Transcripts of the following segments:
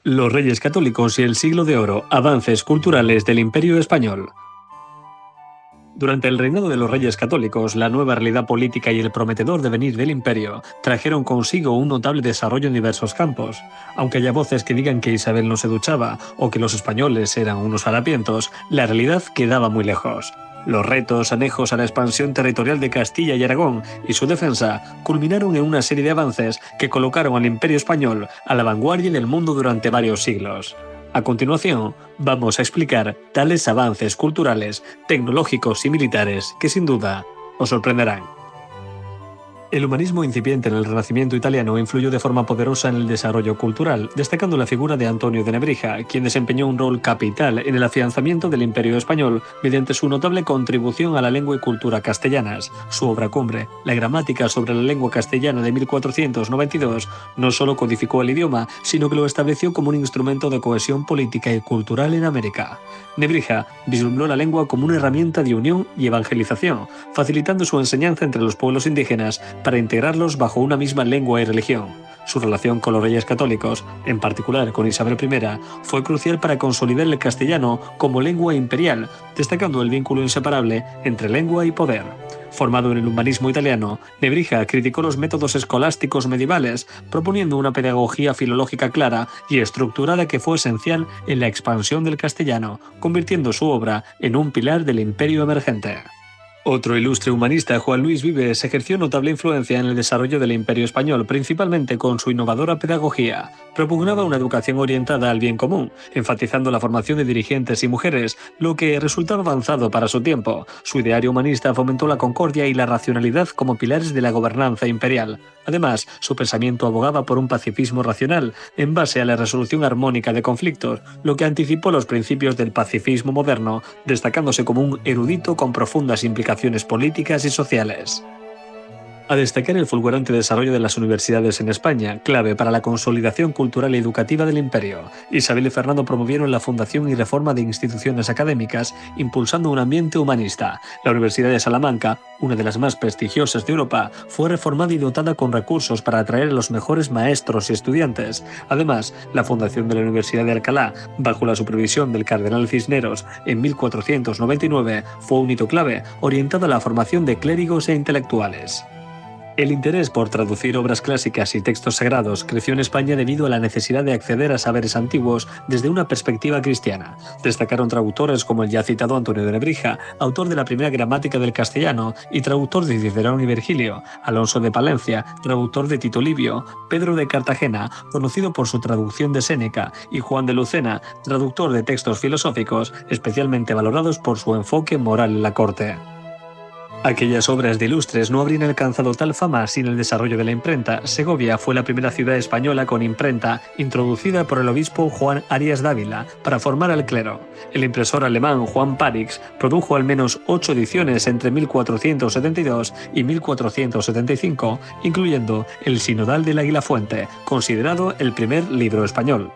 Los Reyes Católicos y el Siglo de Oro, avances culturales del Imperio Español. Durante el reinado de los Reyes Católicos, la nueva realidad política y el prometedor devenir del imperio trajeron consigo un notable desarrollo en diversos campos. Aunque haya voces que digan que Isabel no se duchaba o que los españoles eran unos harapientos, la realidad quedaba muy lejos. Los retos anejos a la expansión territorial de Castilla y Aragón y su defensa culminaron en una serie de avances que colocaron al Imperio Español a la vanguardia del mundo durante varios siglos. A continuación, vamos a explicar tales avances culturales, tecnológicos y militares que sin duda os sorprenderán. El humanismo incipiente en el Renacimiento italiano influyó de forma poderosa en el desarrollo cultural, destacando la figura de Antonio de Nebrija, quien desempeñó un rol capital en el afianzamiento del Imperio Español mediante su notable contribución a la lengua y cultura castellanas. Su obra cumbre, La gramática sobre la lengua castellana de 1492, no solo codificó el idioma, sino que lo estableció como un instrumento de cohesión política y cultural en América. Nebrija vislumbró la lengua como una herramienta de unión y evangelización, facilitando su enseñanza entre los pueblos indígenas para integrarlos bajo una misma lengua y religión. Su relación con los reyes católicos, en particular con Isabel I, fue crucial para consolidar el castellano como lengua imperial, destacando el vínculo inseparable entre lengua y poder. Formado en el humanismo italiano, Nebrija criticó los métodos escolásticos medievales, proponiendo una pedagogía filológica clara y estructurada que fue esencial en la expansión del castellano, convirtiendo su obra en un pilar del imperio emergente. Otro ilustre humanista, Juan Luis Vives, ejerció notable influencia en el desarrollo del Imperio Español, principalmente con su innovadora pedagogía. Propugnaba una educación orientada al bien común, enfatizando la formación de dirigentes y mujeres, lo que resultaba avanzado para su tiempo. Su ideario humanista fomentó la concordia y la racionalidad como pilares de la gobernanza imperial. Además, su pensamiento abogaba por un pacifismo racional, en base a la resolución armónica de conflictos, lo que anticipó los principios del pacifismo moderno, destacándose como un erudito con profundas implicaciones políticas y sociales. A destacar el fulgurante desarrollo de las universidades en España, clave para la consolidación cultural y educativa del imperio. Isabel y Fernando promovieron la fundación y reforma de instituciones académicas, impulsando un ambiente humanista. La Universidad de Salamanca, una de las más prestigiosas de Europa, fue reformada y dotada con recursos para atraer a los mejores maestros y estudiantes. Además, la fundación de la Universidad de Alcalá, bajo la supervisión del cardenal Cisneros, en 1499, fue un hito clave, orientado a la formación de clérigos e intelectuales. El interés por traducir obras clásicas y textos sagrados creció en España debido a la necesidad de acceder a saberes antiguos desde una perspectiva cristiana. Destacaron traductores como el ya citado Antonio de Nebrija, autor de la primera gramática del castellano y traductor de Cicerón y Virgilio; Alonso de Palencia, traductor de Tito Livio; Pedro de Cartagena, conocido por su traducción de Séneca; y Juan de Lucena, traductor de textos filosóficos, especialmente valorados por su enfoque moral en la corte. Aquellas obras de ilustres no habrían alcanzado tal fama sin el desarrollo de la imprenta. Segovia fue la primera ciudad española con imprenta, introducida por el obispo Juan Arias Dávila para formar al clero. El impresor alemán Juan Parix produjo al menos 8 ediciones entre 1472 y 1475, incluyendo el Sinodal del Águila Fuente, considerado el primer libro español.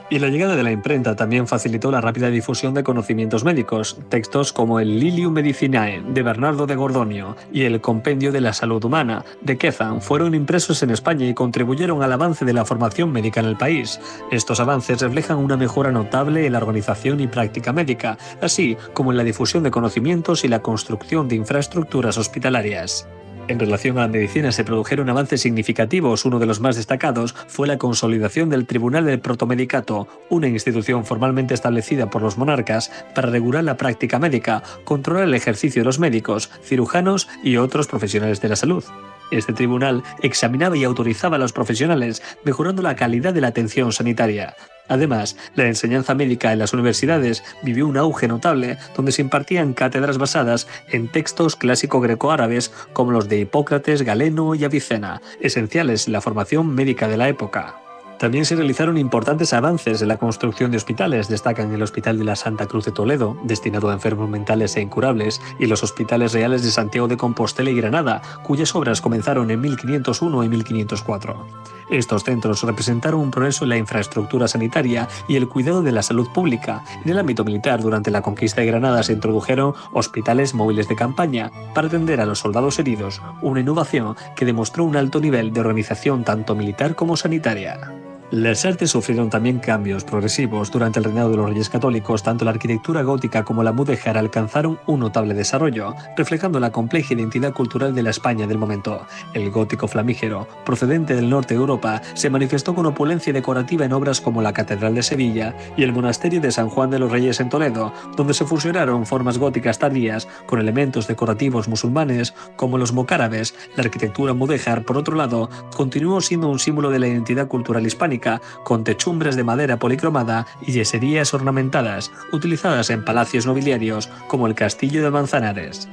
Y la llegada de la imprenta también facilitó la rápida difusión de conocimientos médicos. Textos como el Lilium Medicinae de Bernardo de Gordonio y el Compendio de la Salud Humana de Quezan fueron impresos en España y contribuyeron al avance de la formación médica en el país. Estos avances reflejan una mejora notable en la organización y práctica médica, así como en la difusión de conocimientos y la construcción de infraestructuras hospitalarias. En relación a la medicina se produjeron avances significativos. Uno de los más destacados fue la consolidación del Tribunal del Protomedicato, una institución formalmente establecida por los monarcas para regular la práctica médica, controlar el ejercicio de los médicos, cirujanos y otros profesionales de la salud. Este tribunal examinaba y autorizaba a los profesionales, mejorando la calidad de la atención sanitaria. Además, la enseñanza médica en las universidades vivió un auge notable, donde se impartían cátedras basadas en textos clásico greco-árabes como los de Hipócrates, Galeno y Avicena, esenciales en la formación médica de la época. También se realizaron importantes avances en la construcción de hospitales. Destacan el Hospital de la Santa Cruz de Toledo, destinado a enfermos mentales e incurables, y los Hospitales Reales de Santiago de Compostela y Granada, cuyas obras comenzaron en 1501 y 1504. Estos centros representaron un progreso en la infraestructura sanitaria y el cuidado de la salud pública. En el ámbito militar, durante la conquista de Granada se introdujeron hospitales móviles de campaña para atender a los soldados heridos, una innovación que demostró un alto nivel de organización tanto militar como sanitaria. Las artes sufrieron también cambios progresivos durante el reinado de los Reyes Católicos. Tanto la arquitectura gótica como la mudéjar alcanzaron un notable desarrollo, reflejando la compleja identidad cultural de la España del momento. El gótico flamígero, procedente del norte de Europa, se manifestó con opulencia decorativa en obras como la Catedral de Sevilla y el Monasterio de San Juan de los Reyes en Toledo, donde se fusionaron formas góticas tardías con elementos decorativos musulmanes como los mocárabes. La arquitectura mudéjar, por otro lado, continuó siendo un símbolo de la identidad cultural hispánica, con techumbres de madera policromada y yeserías ornamentadas, utilizadas en palacios nobiliarios como el Castillo de Manzanares.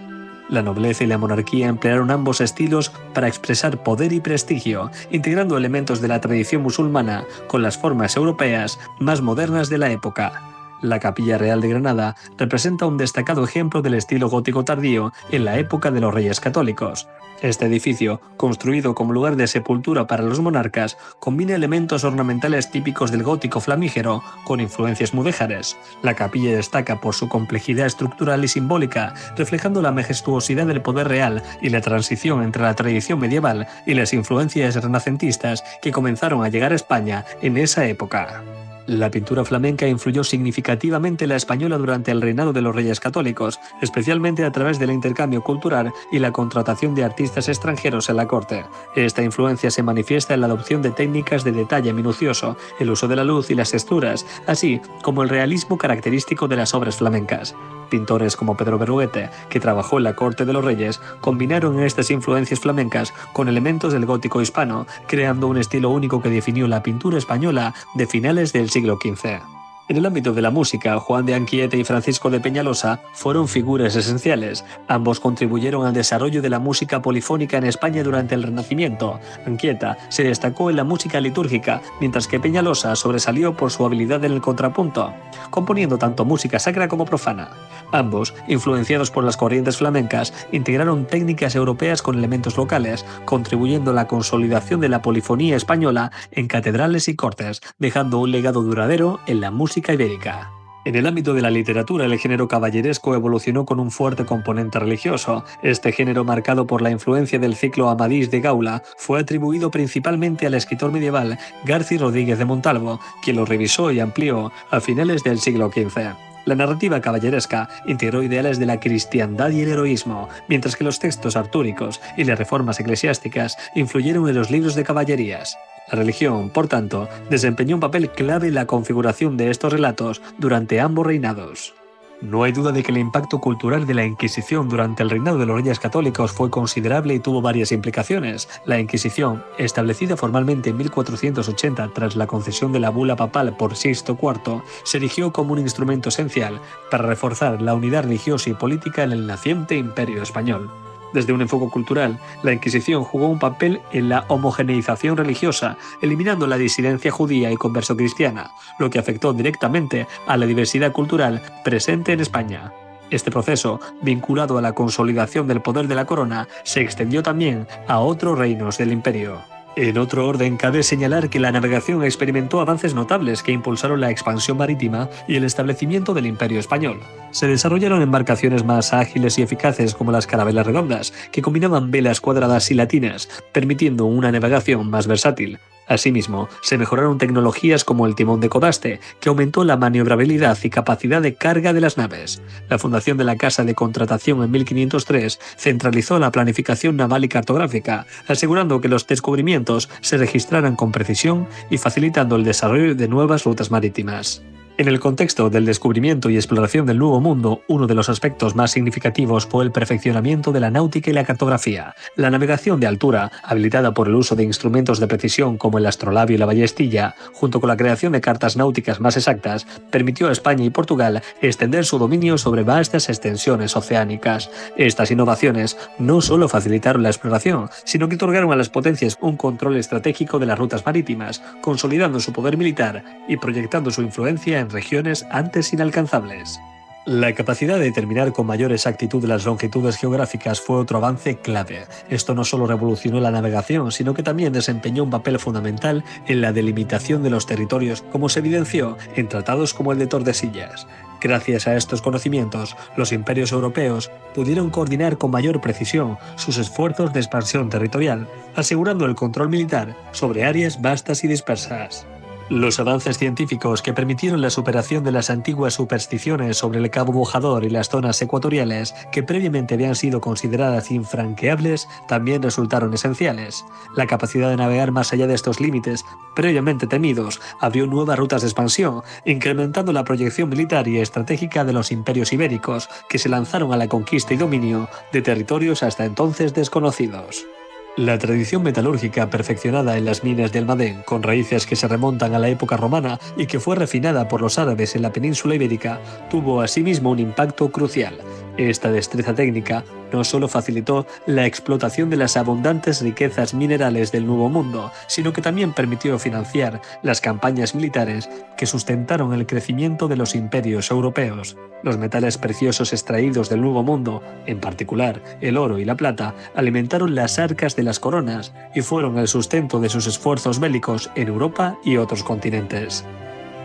La nobleza y la monarquía emplearon ambos estilos para expresar poder y prestigio, integrando elementos de la tradición musulmana con las formas europeas más modernas de la época. La Capilla Real de Granada representa un destacado ejemplo del estilo gótico tardío en la época de los Reyes Católicos. Este edificio, construido como lugar de sepultura para los monarcas, combina elementos ornamentales típicos del gótico flamígero con influencias mudéjares. La capilla destaca por su complejidad estructural y simbólica, reflejando la majestuosidad del poder real y la transición entre la tradición medieval y las influencias renacentistas que comenzaron a llegar a España en esa época. La pintura flamenca influyó significativamente en la española durante el reinado de los Reyes Católicos, especialmente a través del intercambio cultural y la contratación de artistas extranjeros en la corte. Esta influencia se manifiesta en la adopción de técnicas de detalle minucioso, el uso de la luz y las texturas, así como el realismo característico de las obras flamencas. Pintores como Pedro Berruguete, que trabajó en la corte de los reyes, combinaron estas influencias flamencas con elementos del gótico hispano, creando un estilo único que definió la pintura española de finales del siglo XV. En el ámbito de la música, Juan de Anchieta y Francisco de Peñalosa fueron figuras esenciales. Ambos contribuyeron al desarrollo de la música polifónica en España durante el Renacimiento. Anchieta se destacó en la música litúrgica, mientras que Peñalosa sobresalió por su habilidad en el contrapunto, componiendo tanto música sacra como profana. Ambos, influenciados por las corrientes flamencas, integraron técnicas europeas con elementos locales, contribuyendo a la consolidación de la polifonía española en catedrales y cortes, dejando un legado duradero en la música ibérica. En el ámbito de la literatura, el género caballeresco evolucionó con un fuerte componente religioso. Este género, marcado por la influencia del ciclo Amadís de Gaula, fue atribuido principalmente al escritor medieval Garci Rodríguez de Montalvo, quien lo revisó y amplió a finales del siglo XV. La narrativa caballeresca integró ideales de la cristiandad y el heroísmo, mientras que los textos artúricos y las reformas eclesiásticas influyeron en los libros de caballerías. La religión, por tanto, desempeñó un papel clave en la configuración de estos relatos durante ambos reinados. No hay duda de que el impacto cultural de la Inquisición durante el reinado de los Reyes Católicos fue considerable y tuvo varias implicaciones. La Inquisición, establecida formalmente en 1480 tras la concesión de la bula papal por Sixto IV, se erigió como un instrumento esencial para reforzar la unidad religiosa y política en el naciente Imperio Español. Desde un enfoque cultural, la Inquisición jugó un papel en la homogeneización religiosa, eliminando la disidencia judía y converso cristiana, lo que afectó directamente a la diversidad cultural presente en España. Este proceso, vinculado a la consolidación del poder de la corona, se extendió también a otros reinos del imperio. En otro orden, cabe señalar que la navegación experimentó avances notables que impulsaron la expansión marítima y el establecimiento del Imperio Español. Se desarrollaron embarcaciones más ágiles y eficaces como las carabelas redondas, que combinaban velas cuadradas y latinas, permitiendo una navegación más versátil. Asimismo, se mejoraron tecnologías como el timón de codaste, que aumentó la maniobrabilidad y capacidad de carga de las naves. La fundación de la Casa de Contratación en 1503 centralizó la planificación naval y cartográfica, asegurando que los descubrimientos se registraran con precisión y facilitando el desarrollo de nuevas rutas marítimas. En el contexto del descubrimiento y exploración del Nuevo Mundo, uno de los aspectos más significativos fue el perfeccionamiento de la náutica y la cartografía. La navegación de altura, habilitada por el uso de instrumentos de precisión como el astrolabio y la ballestilla, junto con la creación de cartas náuticas más exactas, permitió a España y Portugal extender su dominio sobre vastas extensiones oceánicas. Estas innovaciones no solo facilitaron la exploración, sino que otorgaron a las potencias un control estratégico de las rutas marítimas, consolidando su poder militar y proyectando su influencia en regiones antes inalcanzables. La capacidad de determinar con mayor exactitud las longitudes geográficas fue otro avance clave. Esto no solo revolucionó la navegación, sino que también desempeñó un papel fundamental en la delimitación de los territorios, como se evidenció en tratados como el de Tordesillas. Gracias a estos conocimientos, los imperios europeos pudieron coordinar con mayor precisión sus esfuerzos de expansión territorial, asegurando el control militar sobre áreas vastas y dispersas. Los avances científicos que permitieron la superación de las antiguas supersticiones sobre el Cabo Bojador y las zonas ecuatoriales, que previamente habían sido consideradas infranqueables, también resultaron esenciales. La capacidad de navegar más allá de estos límites, previamente temidos, abrió nuevas rutas de expansión, incrementando la proyección militar y estratégica de los imperios ibéricos, que se lanzaron a la conquista y dominio de territorios hasta entonces desconocidos. La tradición metalúrgica perfeccionada en las minas de Almadén, con raíces que se remontan a la época romana y que fue refinada por los árabes en la península ibérica, tuvo asimismo un impacto crucial. Esta destreza técnica no solo facilitó la explotación de las abundantes riquezas minerales del Nuevo Mundo, sino que también permitió financiar las campañas militares que sustentaron el crecimiento de los imperios europeos. Los metales preciosos extraídos del Nuevo Mundo, en particular el oro y la plata, alimentaron las arcas de las coronas y fueron el sustento de sus esfuerzos bélicos en Europa y otros continentes.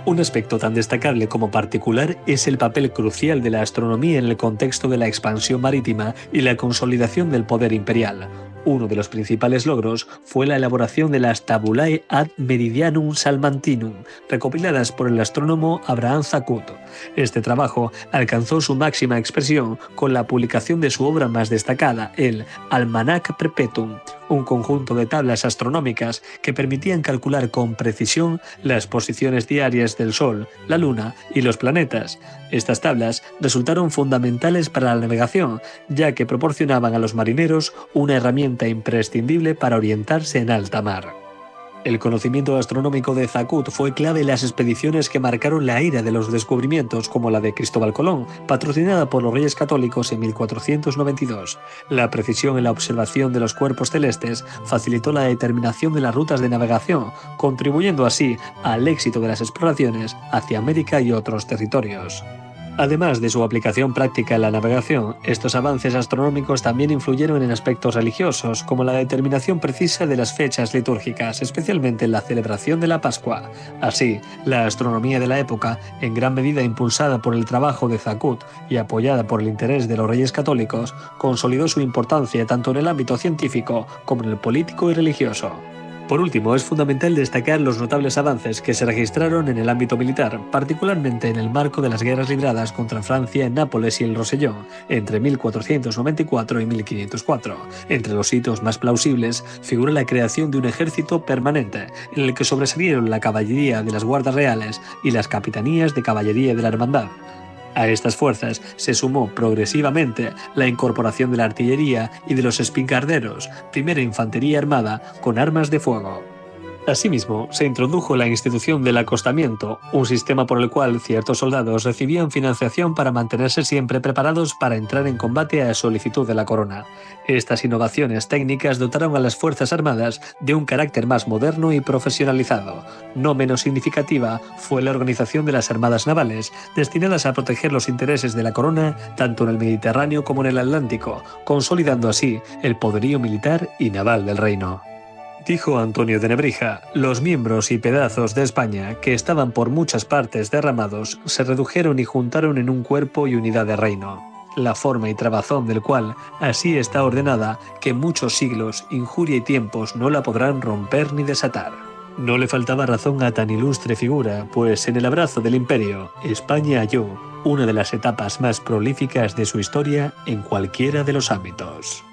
Un aspecto tan destacable como particular es el papel crucial de la astronomía en el contexto de la expansión marítima y la consolidación del poder imperial. Uno de los principales logros fue la elaboración de las Tabulae ad Meridianum Salmantinum, recopiladas por el astrónomo Abraham Zacut. Este trabajo alcanzó su máxima expresión con la publicación de su obra más destacada, el Almanac Perpetuum, un conjunto de tablas astronómicas que permitían calcular con precisión las posiciones diarias del Sol, la Luna y los planetas. Estas tablas resultaron fundamentales para la navegación, ya que proporcionaban a los marineros una herramienta imprescindible para orientarse en alta mar. El conocimiento astronómico de Zacut fue clave en las expediciones que marcaron la era de los descubrimientos, como la de Cristóbal Colón, patrocinada por los Reyes Católicos en 1492. La precisión en la observación de los cuerpos celestes facilitó la determinación de las rutas de navegación, contribuyendo así al éxito de las exploraciones hacia América y otros territorios. Además de su aplicación práctica en la navegación, estos avances astronómicos también influyeron en aspectos religiosos, como la determinación precisa de las fechas litúrgicas, especialmente en la celebración de la Pascua. Así, la astronomía de la época, en gran medida impulsada por el trabajo de Zacut y apoyada por el interés de los Reyes Católicos, consolidó su importancia tanto en el ámbito científico como en el político y religioso. Por último, es fundamental destacar los notables avances que se registraron en el ámbito militar, particularmente en el marco de las guerras libradas contra Francia en Nápoles y el Rosellón, entre 1494 y 1504. Entre los hitos más plausibles figura la creación de un ejército permanente, en el que sobresalieron la caballería de las guardas reales y las capitanías de caballería de la hermandad. A estas fuerzas se sumó progresivamente la incorporación de la artillería y de los espingarderos, primera infantería armada con armas de fuego. Asimismo, se introdujo la institución del acostamiento, un sistema por el cual ciertos soldados recibían financiación para mantenerse siempre preparados para entrar en combate a solicitud de la corona. Estas innovaciones técnicas dotaron a las Fuerzas Armadas de un carácter más moderno y profesionalizado. No menos significativa fue la organización de las armadas navales, destinadas a proteger los intereses de la corona tanto en el Mediterráneo como en el Atlántico, consolidando así el poderío militar y naval del reino. Dijo Antonio de Nebrija, los miembros y pedazos de España, que estaban por muchas partes derramados, se redujeron y juntaron en un cuerpo y unidad de reino. La forma y trabazón del cual así está ordenada que muchos siglos, injuria y tiempos no la podrán romper ni desatar. No le faltaba razón a tan ilustre figura, pues en el abrazo del imperio, España halló una de las etapas más prolíficas de su historia en cualquiera de los ámbitos.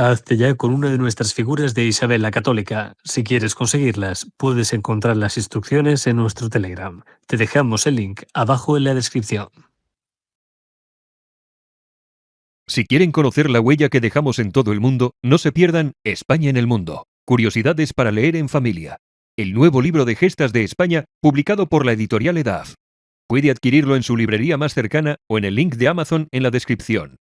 Hazte ya con una de nuestras figuras de Isabel la Católica. Si quieres conseguirlas, puedes encontrar las instrucciones en nuestro Telegram. Te dejamos el link abajo en la descripción. Si quieren conocer la huella que dejamos en todo el mundo, no se pierdan España en el mundo. Curiosidades para leer en familia. El nuevo libro de gestas de España, publicado por la editorial EDAF. Puede adquirirlo en su librería más cercana o en el link de Amazon en la descripción.